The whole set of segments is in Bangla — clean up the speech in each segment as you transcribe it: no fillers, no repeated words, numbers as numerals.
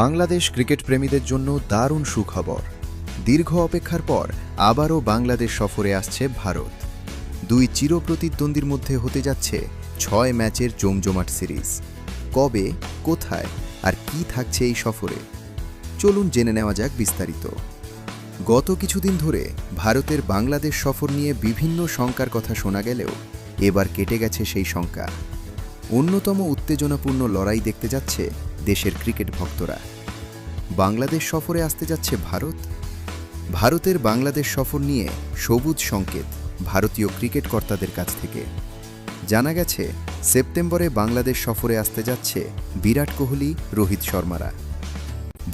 বাংলাদেশ ক্রিকেট প্রেমীদের জন্য দারুণ সুখবর। দীর্ঘ অপেক্ষার পর আবারও বাংলাদেশ সফরে আসছে ভারত। দুই চিরপ্রতিদ্বন্দ্বীর মধ্যে হতে যাচ্ছে ৬ ম্যাচের জমজমাট সিরিজ। কবে, কোথায় আর কি থাকছে এই সফরে, চলুন জেনে নেওয়া যাক বিস্তারিত। গত কিছুদিন ধরে ভারতের বাংলাদেশ সফর নিয়ে বিভিন্ন শঙ্কার কথা শোনা গেলেও এবার কেটে গেছে সেই শঙ্কা। অন্যতম উত্তেজনাপূর্ণ লড়াই দেখতে যাচ্ছে দেশের ক্রিকেট ভক্তরা। বাংলাদেশ সফরে আসতে যাচ্ছে ভারত। ভারতের বাংলাদেশ সফর নিয়ে সবুজ সংকেত ভারতীয় ক্রিকেট কর্তাদের কাছ থেকে। জানা গেছে, সেপ্টেম্বরে বাংলাদেশ সফরে আসতে যাচ্ছে বিরাট কোহলি, রোহিত শর্মারা।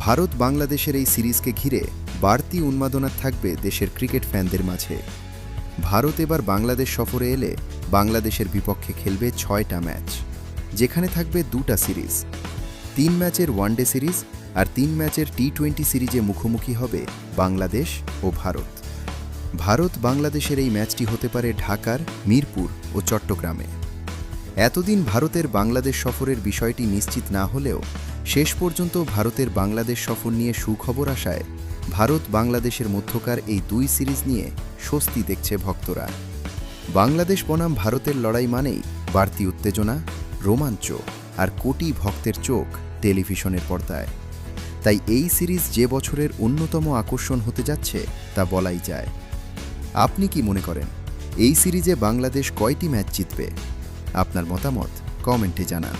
ভারত বাংলাদেশের এই সিরিজকে ঘিরে বাড়তি উন্মাদনা থাকবে দেশের ক্রিকেট ফ্যানদের মাঝে। ভারত এবার বাংলাদেশ সফরে এলে বাংলাদেশের বিপক্ষে খেলবে ৬টা ম্যাচ, যেখানে থাকবে 2টা সিরিজ। 3 ম্যাচের ওয়ানডে সিরিজ আর 3 ম্যাচের টি-20 সিরিজে মুখোমুখি হবে বাংলাদেশ ও ভারত। ভারত বাংলাদেশের এই ম্যাচটি হতে পারে ঢাকার মিরপুর ও চট্টগ্রামে। এতদিন ভারতের বাংলাদেশ সফরের বিষয়টি নিশ্চিত না হলেও শেষ পর্যন্ত ভারতের বাংলাদেশ সফর নিয়ে সুখবর আসায় ভারত বাংলাদেশের মধ্যকার এই 2 সিরিজ নিয়ে স্বস্তি দেখছে ভক্তরা। বাংলাদেশ বনাম ভারতের লড়াই মানেই বাড়তি উত্তেজনা, রোমাঞ্চ আর কোটি ভক্তের চোখ টেলিভিশনের পর্দায়। তাই এই সিরিজ যে বছরের অন্যতম আকর্ষণ হতে যাচ্ছে তা বলাই যায়। আপনি কি মনে করেন, এই সিরিজে বাংলাদেশ কয়টি ম্যাচ জিতবে? আপনার মতামত কমেন্টে জানান।